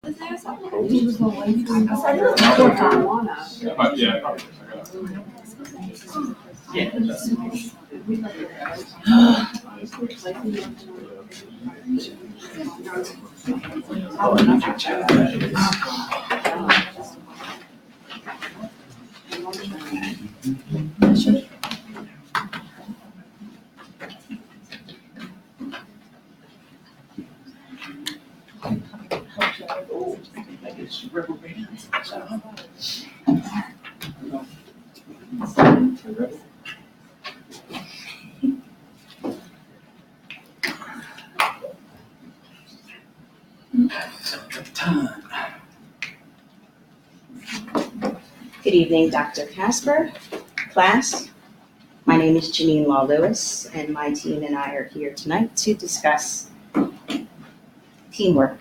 Yeah. Good evening, Dr. Casper, class. My name is Janine Law Lewis, and my team and I are here tonight to discuss teamwork.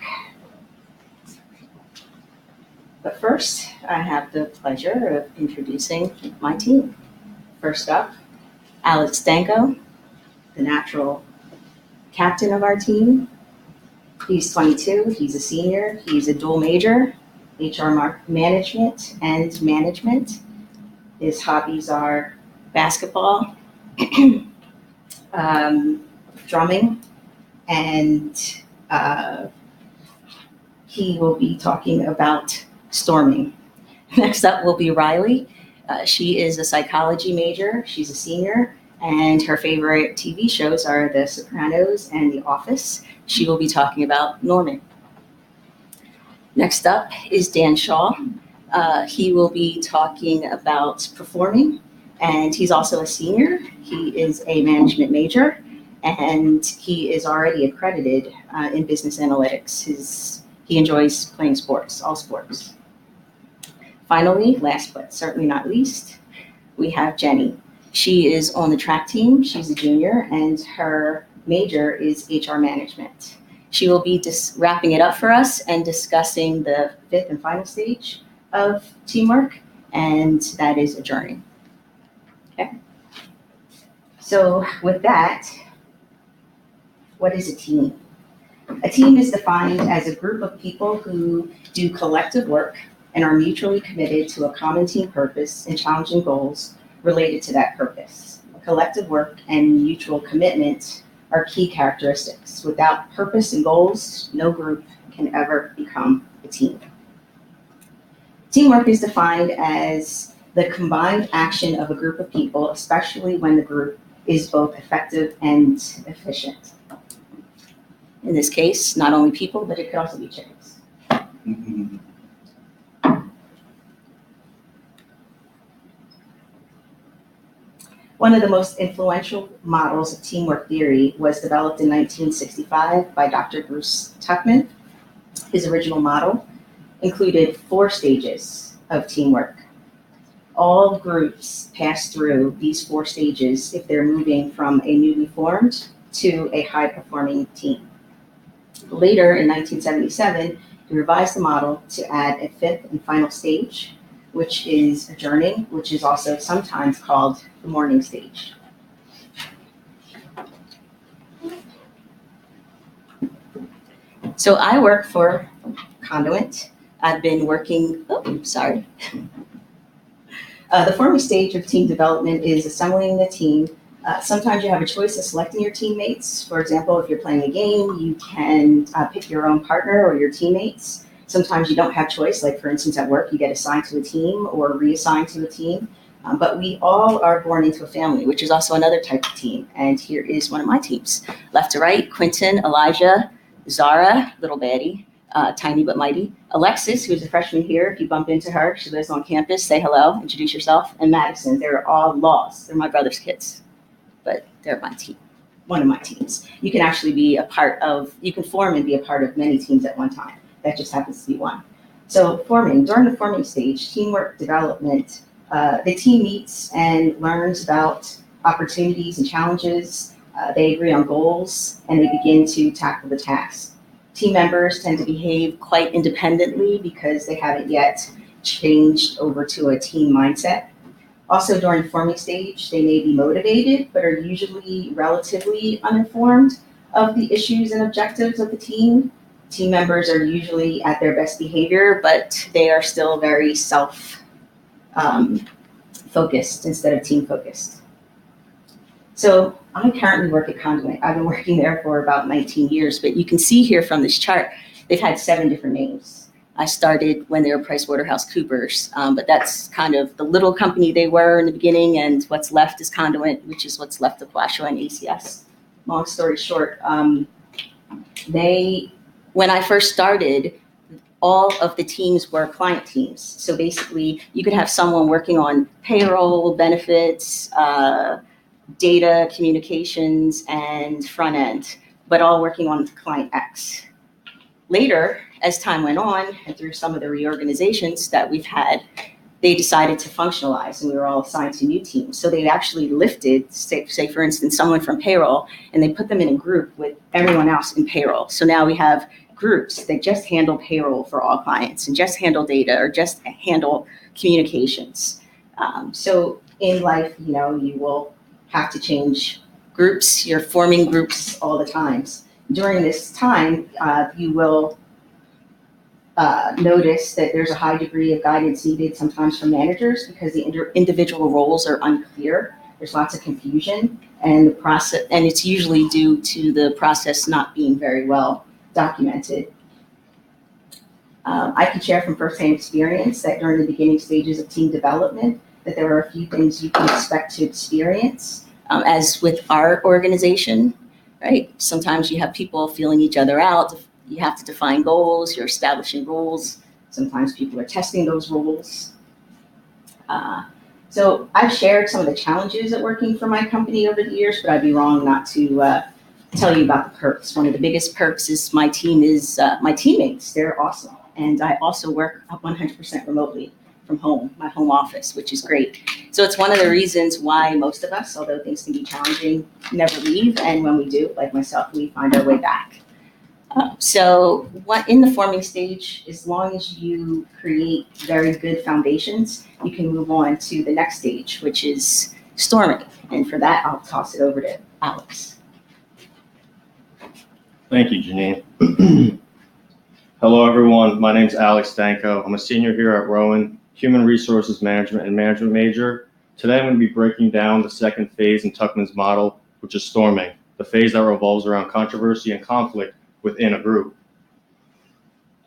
But first, I have the pleasure of introducing my team. First up, Alex Danko, the natural captain of our team. He's 22, he's a senior, he's a dual major, HR management and management. His hobbies are basketball, drumming, and he will be talking about storming. Next up will be Riley. She is a psychology major. She's a senior, and her favorite TV shows are The Sopranos and The Office. She will be talking about norming. Next up is Dan Shaw. He will be talking about performing, and he's also a senior. He is a management major, and he is already accredited in business analytics. He enjoys playing sports, all sports. Finally, last but certainly not least, we have Jenny. She is on the track team. She's a junior, and her major is HR management. She will be wrapping it up for us and discussing the fifth and final stage of teamwork, and that is adjourning. Okay. So with that, what is a team? A team is defined as a group of people who do collective work and are mutually committed to a common team purpose and challenging goals related to that purpose. Collective work and mutual commitment are key characteristics. Without purpose and goals, no group can ever become a team. Teamwork is defined as the combined action of a group of people, especially when the group is both effective and efficient. In this case, not only people, but it could also be chickens. One of the most influential models of teamwork theory was developed in 1965 by Dr. Bruce Tuckman. His original model included 4 stages of teamwork. All groups pass through these 4 stages if they're moving from a newly formed to a high-performing team. Later, in 1977, he revised the model to add a 5th and final stage, which is adjourning, which is also sometimes called the morning stage. So I work for Conduent. I've been working, the forming stage of team development is assembling the team. Sometimes you have a choice of selecting your teammates. For example, if you're playing a game, you can pick your own partner or your teammates. Sometimes you don't have choice, like for instance at work, you get assigned to a team or reassigned to a team. But we all are born into a family, which is also another type of team. And here is one of my teams. Left to right, Quentin, Elijah, Zara, little baddie, tiny but mighty. Alexis, who's a freshman here, if you bump into her, she lives on campus, say hello, introduce yourself. And Madison, they're all lost. They're my brother's kids, but they're my team, one of my teams. You can actually be a part of, you can form and be a part of many teams at one time. That just happens to be one. So during the forming stage, teamwork development, the team meets and learns about opportunities and challenges. They agree on goals and they begin to tackle the tasks. Team members tend to behave quite independently because they haven't yet changed over to a team mindset. Also during the forming stage, they may be motivated, but are usually relatively uninformed of the issues and objectives of the team. Team members are usually at their best behavior, but they are still very self-focused instead of team-focused. So I currently work at Conduent. I've been working there for about 19 years, but you can see here from this chart, they've had 7 different names. I started when they were PricewaterhouseCoopers, but that's kind of the little company they were in the beginning, and what's left is Conduent, which is what's left of Quashua and ACS. Long story short, when I first started, all of the teams were client teams. So basically, you could have someone working on payroll, benefits, data, communications, and front end, but all working on client X. Later, as time went on, and through some of the reorganizations that we've had, they decided to functionalize, and we were all assigned to new teams. So they actually lifted, say for instance, someone from payroll, and they put them in a group with everyone else in payroll. So now we have groups that just handle payroll for all clients, and just handle data, or just handle communications. So in life, you will have to change groups. You're forming groups all the times. During this time, you will notice that there's a high degree of guidance needed sometimes from managers because the individual roles are unclear. There's lots of confusion, and it's usually due to the process not being very well documented. I can share from firsthand experience that during the beginning stages of team development, that there are a few things you can expect to experience, as with our organization. Right? Sometimes you have people feeling each other out. You have to define goals. You're establishing rules. Sometimes people are testing those rules. So I've shared some of the challenges of working for my company over the years, but I'd be wrong not to tell you about the perks. One of the biggest perks is my teammates. They're awesome. And I also work 100% remotely from home, my home office, which is great. So it's one of the reasons why most of us, although things can be challenging, never leave. And when we do, like myself, we find our way back. So what in the forming stage, as long as you create very good foundations, you can move on to the next stage, which is storming. And for that, I'll toss it over to Alex. Thank you, Janine. Hello, everyone. My name's Alex Danko. I'm a senior here at Rowan, Human Resources Management and Management major. Today, I'm going to be breaking down the second phase in Tuckman's model, which is storming, the phase that revolves around controversy and conflict within a group.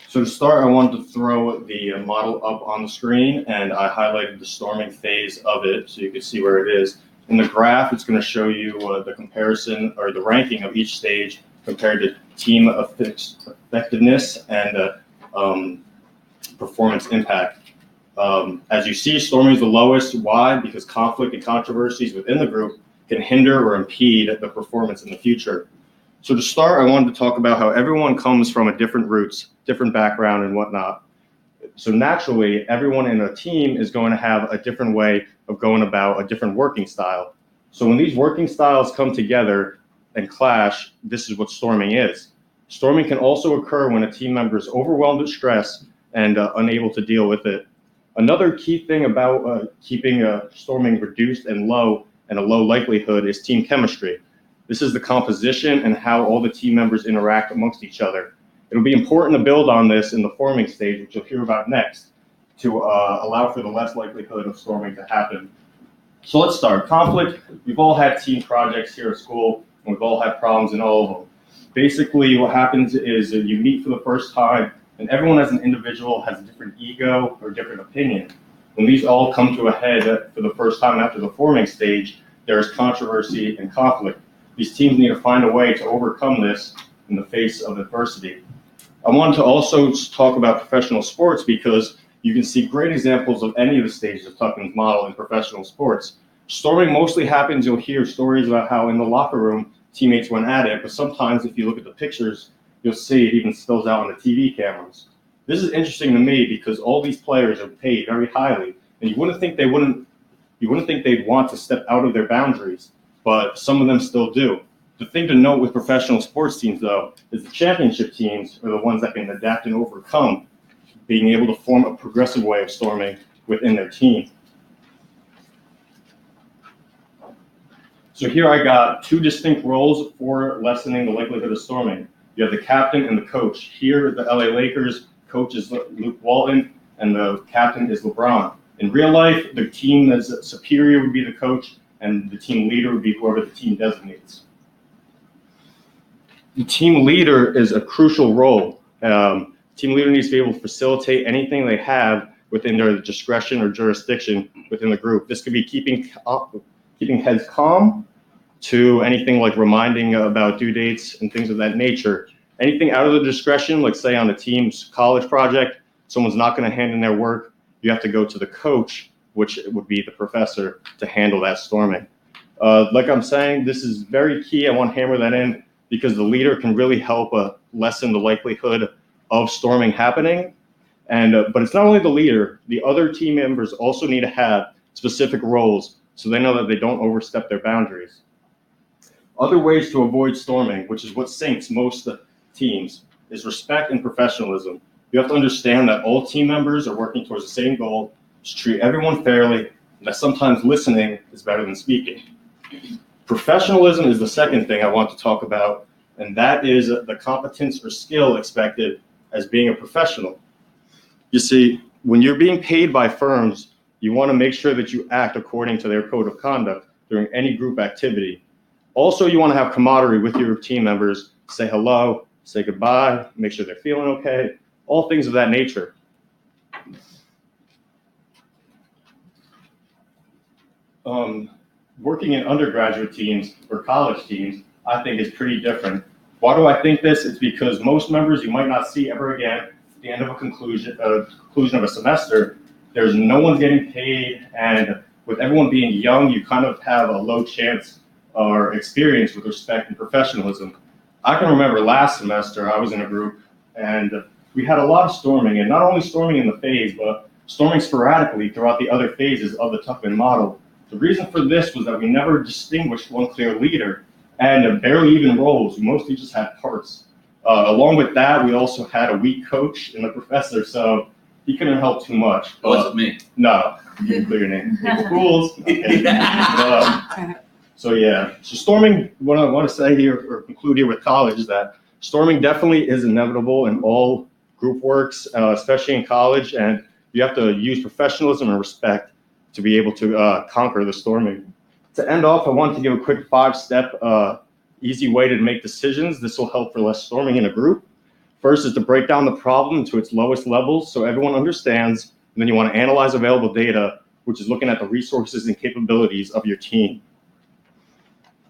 So to start, I wanted to throw the model up on the screen, and I highlighted the storming phase of it so you can see where it is. In the graph, it's going to show you the comparison or the ranking of each stage compared to team effectiveness and performance impact. As you see, storming is the lowest. Why? Because conflict and controversies within the group can hinder or impede the performance in the future. So to start, I wanted to talk about how everyone comes from a different roots, different background and whatnot. So naturally, everyone in a team is going to have a different way of going about a different working style. So when these working styles come together and clash, this is what storming is. Storming can also occur when a team member is overwhelmed with stress and unable to deal with it. Another key thing about keeping storming reduced and low and a low likelihood is team chemistry. This is the composition and how all the team members interact amongst each other. It'll be important to build on this in the forming stage, which you'll hear about next, to allow for the less likelihood of storming to happen. So let's start. Conflict. We've all had team projects here at school, and we've all had problems in all of them. Basically, what happens is you meet for the first time, and everyone as an individual has a different ego or different opinion. When these all come to a head for the first time after the forming stage, there is controversy and conflict. These teams need to find a way to overcome this in the face of adversity. I wanted to also talk about professional sports because you can see great examples of any of the stages of Tuckman's model in professional sports. Storming mostly happens, you'll hear stories about how in the locker room, teammates went at it, but sometimes if you look at the pictures, you'll see it even spills out on the TV cameras. This is interesting to me because all these players are paid very highly, and you wouldn't think they'd want to step out of their boundaries, but some of them still do. The thing to note with professional sports teams, though, is the championship teams are the ones that can adapt and overcome, being able to form a progressive way of storming within their team. So here I got two distinct roles for lessening the likelihood of storming. You have the captain and the coach. Here, the LA Lakers coach is Luke Walton, and the captain is LeBron. In real life, the team that's superior would be the coach, and the team leader would be whoever the team designates. The team leader is a crucial role. Team leader needs to be able to facilitate anything they have within their discretion or jurisdiction within the group. This could be keeping heads calm to anything like reminding about due dates and things of that nature. Anything out of the discretion, like say on a team's college project, someone's not going to hand in their work, you have to go to the coach, which would be the professor, to handle that storming. Like I'm saying, this is very key. I want to hammer that in because the leader can really help lessen the likelihood of storming happening. But it's not only the leader, the other team members also need to have specific roles so they know that they don't overstep their boundaries. Other ways to avoid storming, which is what sinks most teams, is respect and professionalism. You have to understand that all team members are working towards the same goal, to treat everyone fairly, and that sometimes listening is better than speaking. Professionalism is the second thing I want to talk about, and that is the competence or skill expected as being a professional. You see, when you're being paid by firms, you want to make sure that you act according to their code of conduct during any group activity. Also, you want to have camaraderie with your team members, say hello, say goodbye, make sure they're feeling okay, all things of that nature. Working in undergraduate teams or college teams, I think is pretty different. Why do I think this? It's because most members you might not see ever again at the end of a conclusion of a semester. There's no one getting paid, and with everyone being young, you kind of have a low chance or experience with respect and professionalism. I can remember last semester I was in a group and we had a lot of storming, and not only storming in the phase, but storming sporadically throughout the other phases of the Tuckman model. The reason for this was that we never distinguished one clear leader and barely even roles. We mostly just had parts. Along with that, we also had a weak coach in the professor, so he couldn't help too much. It wasn't me. No, you can clear your name. April Fools. Okay. So storming, what I want to say here or conclude here with college is that storming definitely is inevitable in all group works, especially in college, and you have to use professionalism and respect to be able to conquer the storming. To end off, I wanted to give a quick 5-step easy way to make decisions. This will help for less storming in a group. First is to break down the problem to its lowest levels so everyone understands, and then you want to analyze available data, which is looking at the resources and capabilities of your team.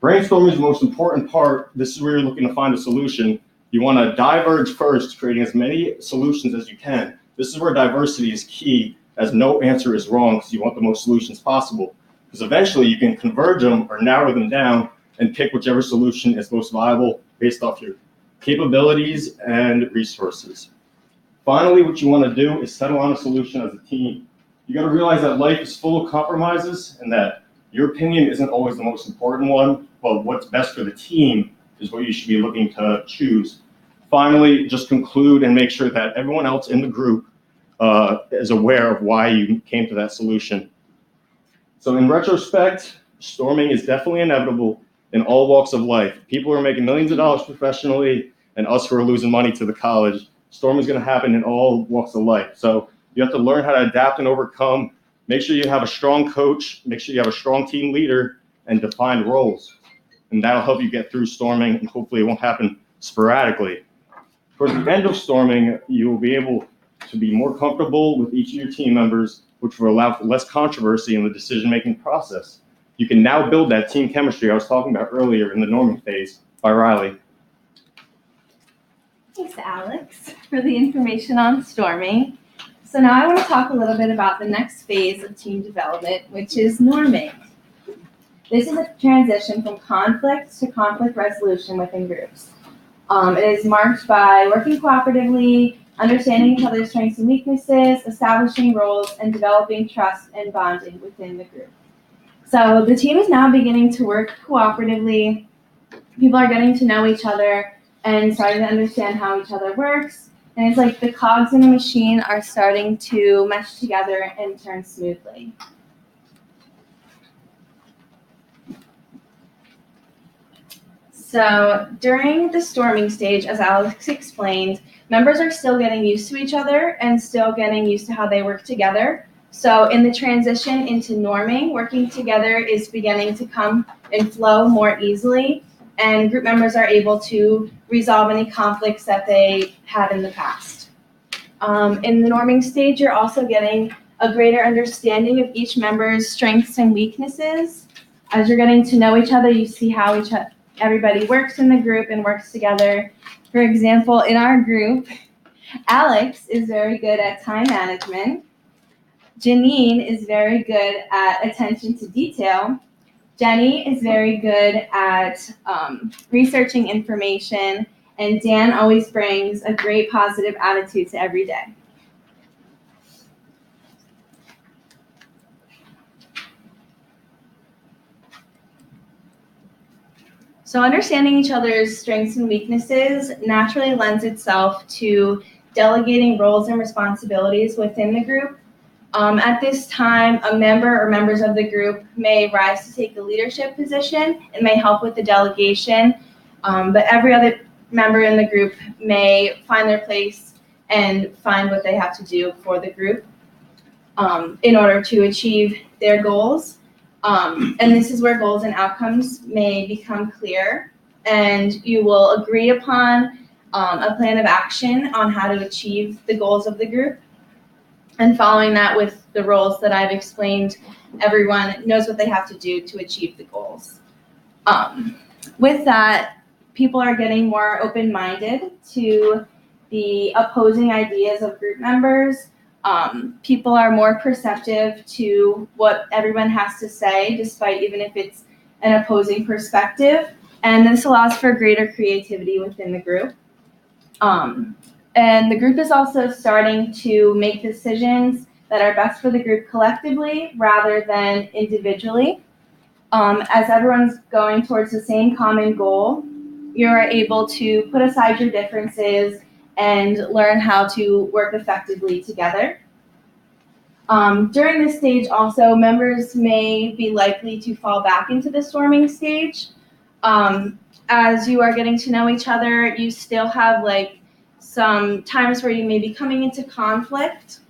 Brainstorming is the most important part. This is where you're looking to find a solution. You want to diverge first, creating as many solutions as you can. This is where diversity is key, as no answer is wrong because you want the most solutions possible. Because eventually you can converge them or narrow them down and pick whichever solution is most viable based off your capabilities and resources. Finally, what you want to do is settle on a solution as a team. You got to realize that life is full of compromises and that your opinion isn't always the most important one, but what's best for the team is what you should be looking to choose. Finally, just conclude and make sure that everyone else in the group is aware of why you came to that solution. So in retrospect, storming is definitely inevitable in all walks of life. People are making millions of dollars professionally, and us who are losing money to the college. Storming is going to happen in all walks of life. So you have to learn how to adapt and overcome. Make sure you have a strong coach. Make sure you have a strong team leader and defined roles. And that'll help you get through storming, and hopefully it won't happen sporadically. Towards the end of storming, you will be able to be more comfortable with each of your team members, which will allow for less controversy in the decision-making process. You can now build that team chemistry I was talking about earlier in the norming phase by Riley. Thanks, Alex, for the information on storming. So now I want to talk a little bit about the next phase of team development, which is norming. This is a transition from conflict to conflict resolution within groups. It is marked by working cooperatively, understanding each other's strengths and weaknesses, establishing roles, and developing trust and bonding within the group. So the team is now beginning to work cooperatively. People are getting to know each other and starting to understand how each other works. And it's like the cogs in the machine are starting to mesh together and turn smoothly. So during the storming stage, as Alex explained, members are still getting used to each other and still getting used to how they work together. So in the transition into norming, working together is beginning to come and flow more easily, and group members are able to resolve any conflicts that they had in the past. In the norming stage, you're also getting a greater understanding of each member's strengths and weaknesses. As you're getting to know each other, you see how everybody works in the group and works together. For example, in our group, Alex is very good at time management. Janine is very good at attention to detail. Jenny is very good at researching information. And Dan always brings a great positive attitude to every day. So understanding each other's strengths and weaknesses naturally lends itself to delegating roles and responsibilities within the group. At this time, a member or members of the group may rise to take a leadership position and may help with the delegation, but every other member in the group may find their place and find what they have to do for the group in order to achieve their goals. And this is where goals and outcomes may become clear, and you will agree upon a plan of action on how to achieve the goals of the group. And following that with the roles that I've explained, everyone knows what they have to do to achieve the goals. With that, people are getting more open-minded to the opposing ideas of group members. People are more perceptive to what everyone has to say, despite even if it's an opposing perspective. And this allows for greater creativity within the group. And the group is also starting to make decisions that are best for the group collectively rather than individually. As everyone's going towards the same common goal, you're able to put aside your differences and learn how to work effectively together. During this stage also, members may be likely to fall back into the storming stage. As you are getting to know each other, you still have some times where you may be coming into conflict,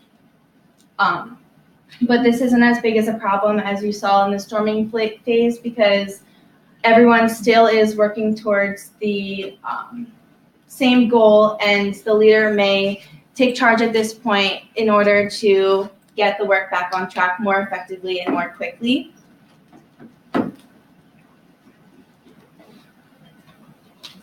but this isn't as big as a problem as you saw in the storming phase because everyone still is working towards the same goal, and the leader may take charge at this point in order to get the work back on track more effectively and more quickly.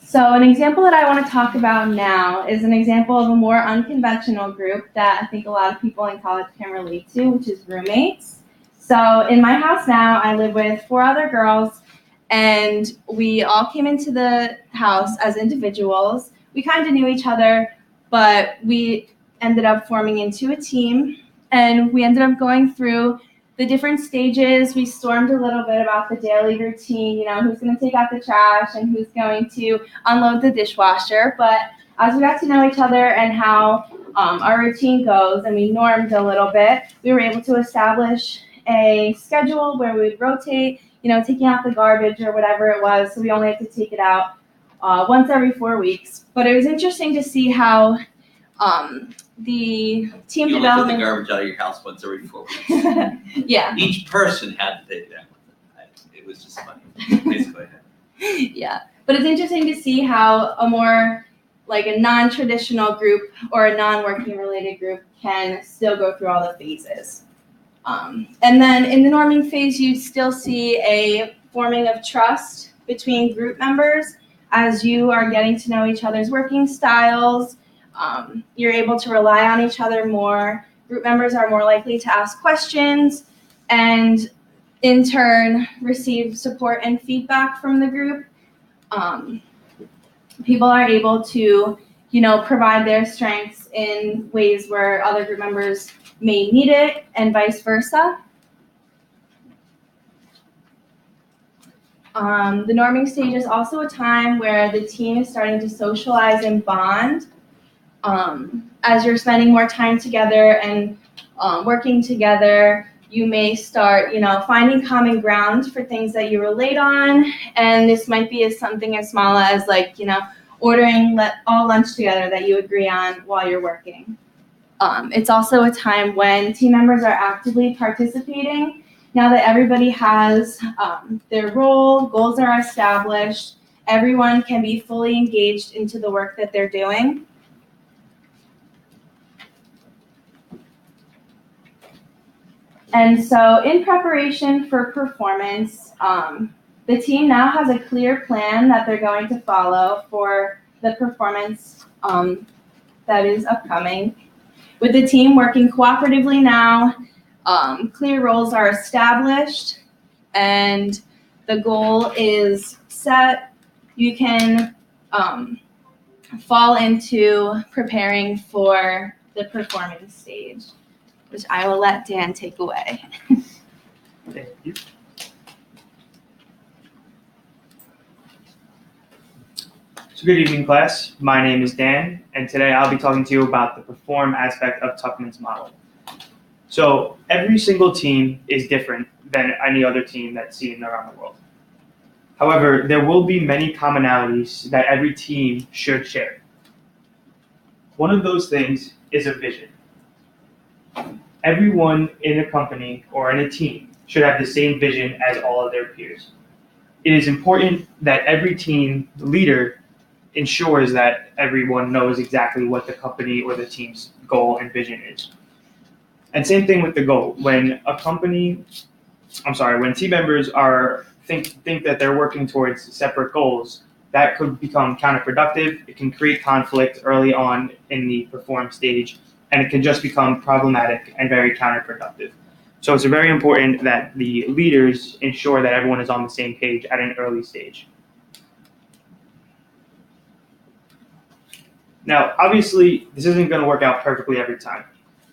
So an example that I want to talk about now is an example of a more unconventional group that I think a lot of people in college can relate to, which is roommates. So in my house now, I live with 4 other girls, and we all came into the house as individuals. We kind of knew each other, but we ended up forming into a team, and we ended up going through the different stages. We stormed a little bit about the daily routine, who's going to take out the trash and who's going to unload the dishwasher. But as we got to know each other and how our routine goes, and we normed a little bit, we were able to establish a schedule where we would rotate, taking out the garbage or whatever it was. So we only had to take it out once every 4 weeks. But it was interesting to see how the team You development. lift the garbage out of your house once every 4 weeks. Yeah. Each person had to take that one. It was just funny. Please go ahead. Yeah, but it's interesting to see how a more a non-traditional group or a non-working related group can still go through all the phases. And then in the norming phase, you still see a forming of trust between group members as you are getting to know each other's working styles. You're able to rely on each other more. Group members are more likely to ask questions and in turn receive support and feedback from the group. People are able to, provide their strengths in ways where other group members may need it and vice versa. The norming stage is also a time where the team is starting to socialize and bond. As you're spending more time together and working together, you may start, finding common ground for things that you relate on. And this might be something as small as ordering all lunch together that you agree on while you're working. It's also a time when team members are actively participating. Now that everybody has their role, goals are established, everyone can be fully engaged into the work that they're doing. And so in preparation for performance, the team now has a clear plan that they're going to follow for the performance that is upcoming. With the team working cooperatively now, clear roles are established and the goal is set. You can fall into preparing for the performance stage, which I will let Dan take away. Thank you. So good evening, class. My name is Dan, and today I'll be talking to you about the perform aspect of Tuckman's model. So every single team is different than any other team that's seen around the world. However, there will be many commonalities that every team should share. One of those things is a vision. Everyone in a company or in a team should have the same vision as all of their peers. It is important that every team leader ensures that everyone knows exactly what the company or the team's goal and vision is. And same thing with the goal. When team members think that they're working towards separate goals, that could become counterproductive. It can create conflict early on in the perform stage, and it can just become problematic and very counterproductive. So it's very important that the leaders ensure that everyone is on the same page at an early stage. Now, obviously, this isn't going to work out perfectly every time.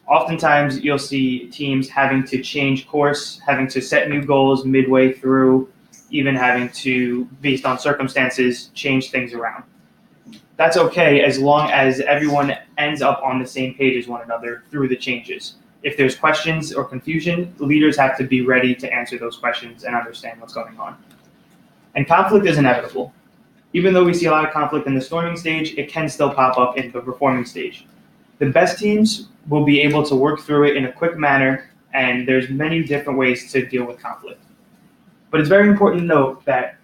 Oftentimes, you'll see teams having to change course, having to set new goals midway through, even having to, based on circumstances, change things around. That's okay as long as everyone ends up on the same page as one another through the changes. If there's questions or confusion, the leaders have to be ready to answer those questions and understand what's going on. And conflict is inevitable. Even though we see a lot of conflict in the storming stage, it can still pop up in the performing stage. The best teams will be able to work through it in a quick manner, and there's many different ways to deal with conflict. But it's very important to note that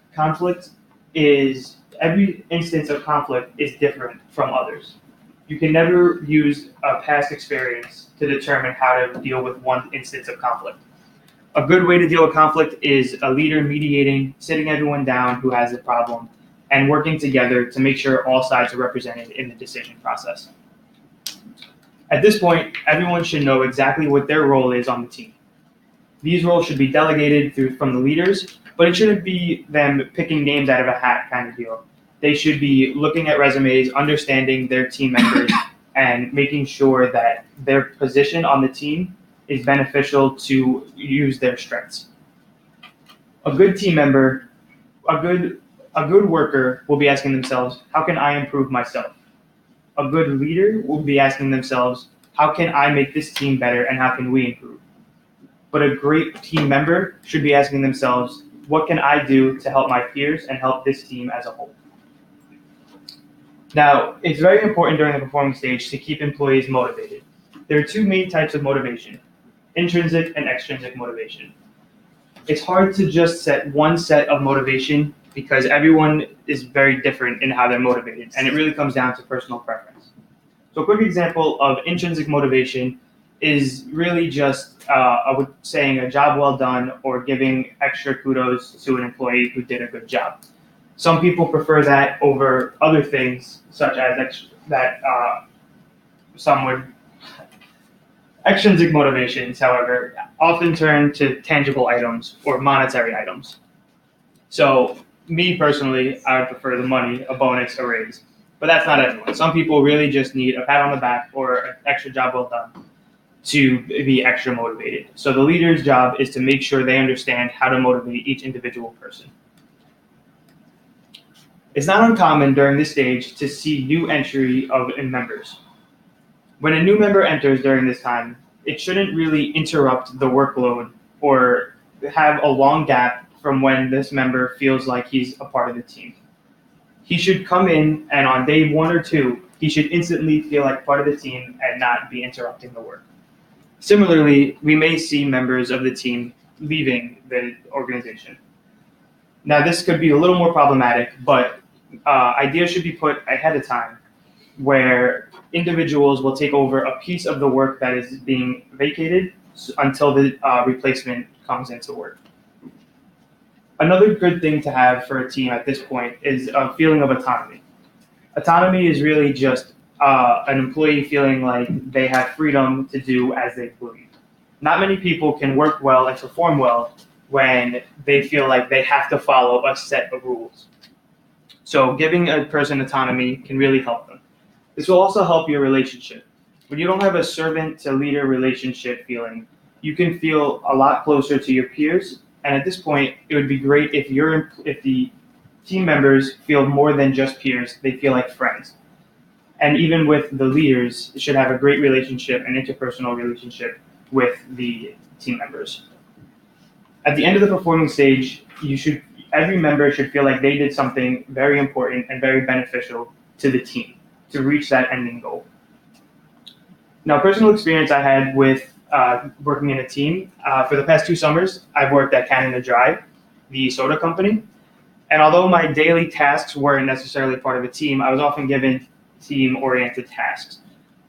every instance of conflict is different from others. You can never use a past experience to determine how to deal with one instance of conflict. A good way to deal with conflict is a leader mediating, sitting everyone down who has a problem, and working together to make sure all sides are represented in the decision process. At this point, everyone should know exactly what their role is on the team. These roles should be delegated from the leaders, but it shouldn't be them picking names out of a hat kind of deal. They should be looking at resumes, understanding their team members, and making sure that their position on the team is beneficial to use their strengths. A good team member, a good worker will be asking themselves, how can I improve myself? A good leader will be asking themselves, how can I make this team better and how can we improve? But a great team member should be asking themselves, what can I do to help my peers and help this team as a whole? Now, it's very important during the performing stage to keep employees motivated. There are two main types of motivation, intrinsic and extrinsic motivation. It's hard to just set one set of motivation because everyone is very different in how they're motivated, and it really comes down to personal preference. So a quick example of intrinsic motivation is really just saying a job well done or giving extra kudos to an employee who did a good job. Some people prefer that over other things, such as extrinsic motivations, however, often turn to tangible items or monetary items. So me personally, I would prefer the money, a bonus, a raise. But that's not everyone. Some people really just need a pat on the back or an extra job well done to be extra motivated. So the leader's job is to make sure they understand how to motivate each individual person. It's not uncommon during this stage to see new entry in members. When a new member enters during this time, it shouldn't really interrupt the workload or have a long gap from when this member feels like he's a part of the team. He should come in and on day 1 or 2, he should instantly feel like part of the team and not be interrupting the work. Similarly, we may see members of the team leaving the organization. Now, this could be a little more problematic, but ideas should be put ahead of time where individuals will take over a piece of the work that is being vacated until the replacement comes into work. Another good thing to have for a team at this point is a feeling of autonomy. Autonomy is really just an employee feeling like they have freedom to do as they please. Not many people can work well and perform well when they feel like they have to follow a set of rules. So giving a person autonomy can really help them. This will also help your relationship. When you don't have a servant to leader relationship feeling, you can feel a lot closer to your peers. And at this point, it would be great if the team members feel more than just peers, they feel like friends. And even with the leaders, it should have a great relationship, an interpersonal relationship with the team members. At the end of the performing stage, every member should feel like they did something very important and very beneficial to the team to reach that ending goal. Now, personal experience I had with working in a team, for the past 2 summers, I've worked at Canada Dry, the soda company. And although my daily tasks weren't necessarily part of a team, I was often given team-oriented tasks.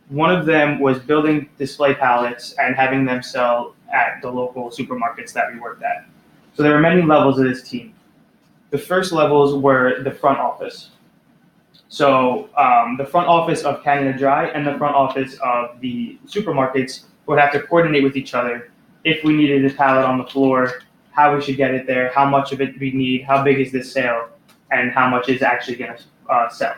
One of them was building display pallets and having them sell at the local supermarkets that we worked at. So there were many levels of this team. The first levels were the front office. So the front office of Canada Dry and the front office of the supermarkets would have to coordinate with each other if we needed a pallet on the floor, how we should get it there, how much of it we need, how big is this sale, and how much is actually going to sell.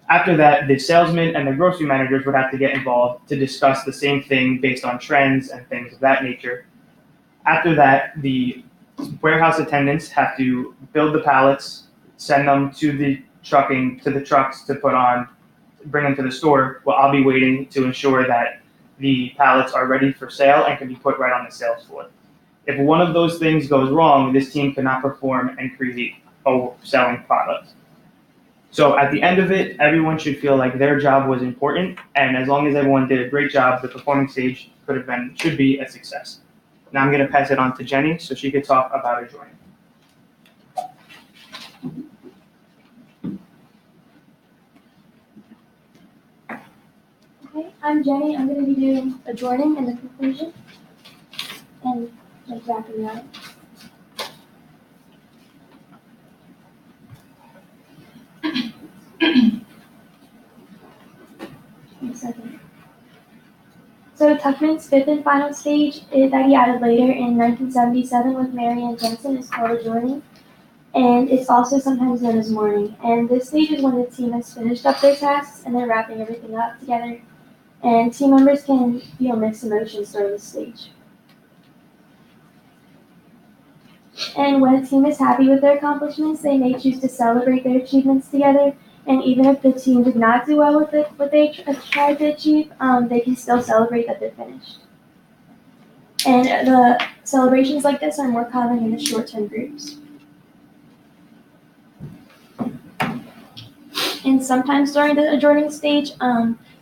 After that, the salesmen and the grocery managers would have to get involved to discuss the same thing based on trends and things of that nature. After that, the warehouse attendants have to build the pallets, send them to the trucks to put on, bring them to the store, while I'll be waiting to ensure that the pallets are ready for sale and can be put right on the sales floor. If one of those things goes wrong, this team cannot perform and create a selling product. So at the end of it, everyone should feel like their job was important, and as long as everyone did a great job, the performing stage should be a success. Now I'm going to pass it on to Jenny so she could talk about adjourning. Okay, I'm Jenny. I'm going to be doing adjourning and the conclusion and like wrapping up. One second. So Tuckman's 5th and final stage that he added later in 1977 with Mary Ann Jensen is called adjourning, and it's also sometimes known as mourning. And this stage is when the team has finished up their tasks and they're wrapping everything up together. And team members can feel mixed emotions during this stage. And when a team is happy with their accomplishments, they may choose to celebrate their achievements together. And even if the team did not do well with what they tried to achieve, they can still celebrate that they're finished. And the celebrations like this are more common in the short-term groups. And sometimes during the adjourning stage,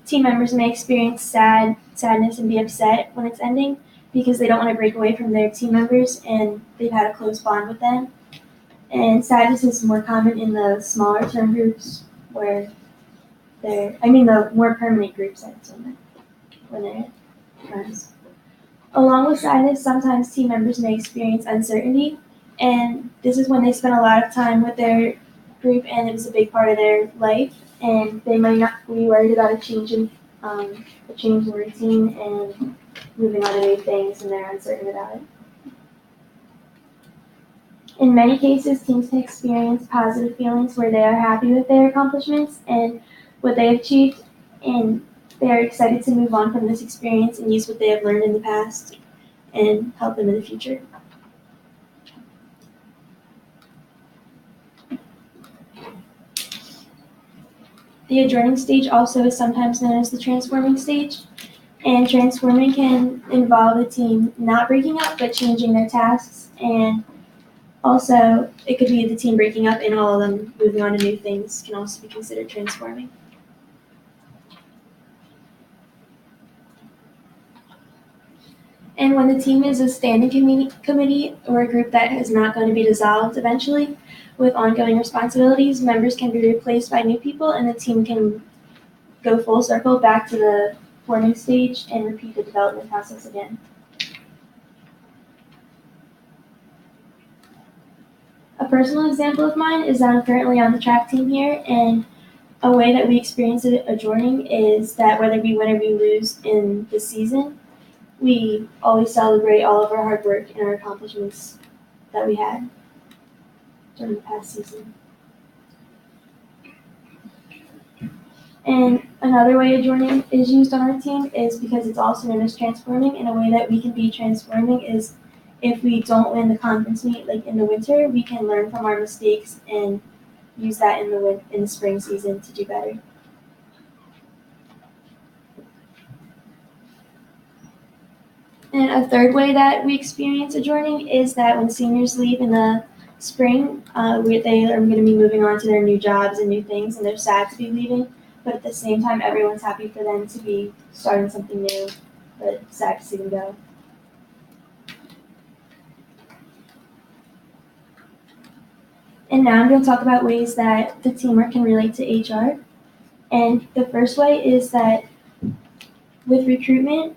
team members may experience sadness and be upset when it's ending because they don't want to break away from their team members and they've had a close bond with them. And sadness is more common in the smaller term groups where the more permanent groups, when they're friends. Along with sadness, sometimes team members may experience uncertainty, and this is when they spend a lot of time with their group and it was a big part of their life, and they might not be worried about a change in routine and moving on to new things, and they're uncertain about it. In many cases, teams can experience positive feelings where they are happy with their accomplishments and what they have achieved, and they are excited to move on from this experience and use what they have learned in the past and help them in the future. The adjourning stage also is sometimes known as the transforming stage. And transforming can involve the team not breaking up, but changing their tasks. And also, it could be the team breaking up and all of them moving on to new things can also be considered transforming. And when the team is a standing committee or a group that is not going to be dissolved eventually with ongoing responsibilities, members can be replaced by new people and the team can go full circle back to the forming stage and repeat the development process again. A personal example of mine is that I'm currently on the track team here, and a way that we experience it adjourning is that whether we win or we lose in the season, we always celebrate all of our hard work and our accomplishments that we had during the past season. And another way adjourning is used on our team is because it's also known as transforming, and a way that we can be transforming is if we don't win the conference meet, like in the winter, we can learn from our mistakes and use that in the spring season to do better. And a third way that we experience adjourning is that when seniors leave in the spring, they are going to be moving on to their new jobs and new things, and they're sad to be leaving. But at the same time, everyone's happy for them to be starting something new, but sad to see them go. And now I'm going to talk about ways that the teamwork can relate to HR. And the first way is that with recruitment,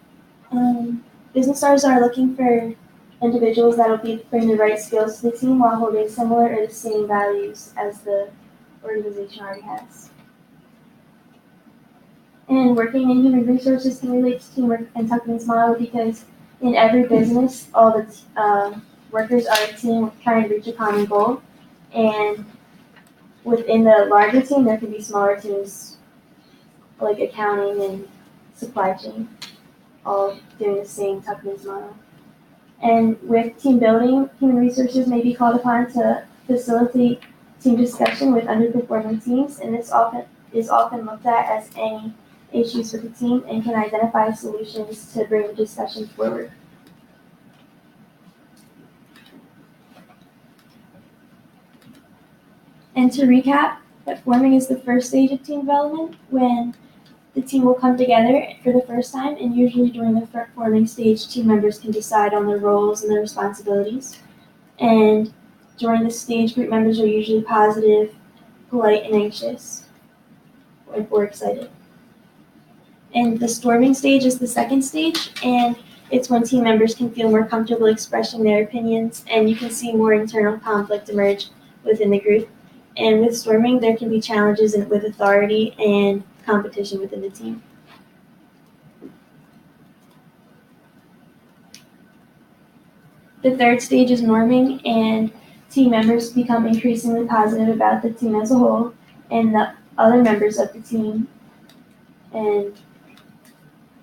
business owners are looking for individuals that will bring the right skills to the team while holding similar or the same values as the organization already has. And working in human resources can relate to teamwork and Tuckman's model because in every business, all the workers are a team trying to reach a common goal. And within the larger team, there can be smaller teams like accounting and supply chain, all doing the same Tuckman's model. And with team building, human resources may be called upon to facilitate team discussion with underperforming teams, and this is often looked at as any issues with the team and can identify solutions to bring the discussion forward. And to recap, that forming is the first stage of team development when the team will come together for the first time, and usually during the forming stage, team members can decide on their roles and their responsibilities. And during this stage, group members are usually positive, polite, and anxious, or excited. And the storming stage is the second stage, and it's when team members can feel more comfortable expressing their opinions, and you can see more internal conflict emerge within the group. And with storming, there can be challenges with authority and competition within the team. The third stage is norming, and team members become increasingly positive about the team as a whole and the other members of the team and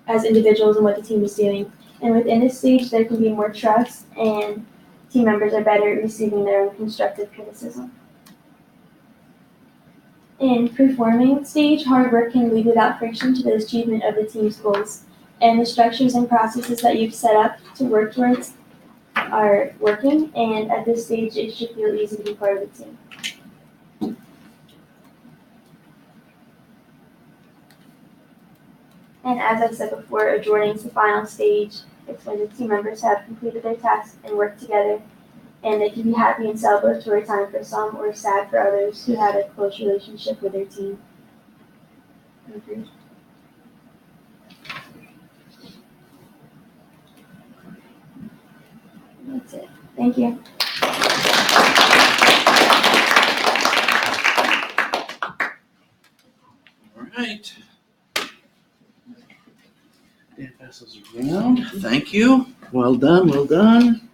as individuals and what the team is doing. And within this stage, there can be more trust, and team members are better at receiving their own constructive criticism. In performing stage, hard work can lead without friction to the achievement of the team's goals. And the structures and processes that you've set up to work towards are working, and at this stage, it should feel easy to be part of the team. And as I said before, adjourning is the final stage. It's when the team members have completed their tasks and worked together, and they can be happy and celebratory time for some or sad for others who had a close relationship with their team. That's it. Thank you. All right. Dan passes around. Thank you. Well done, well done.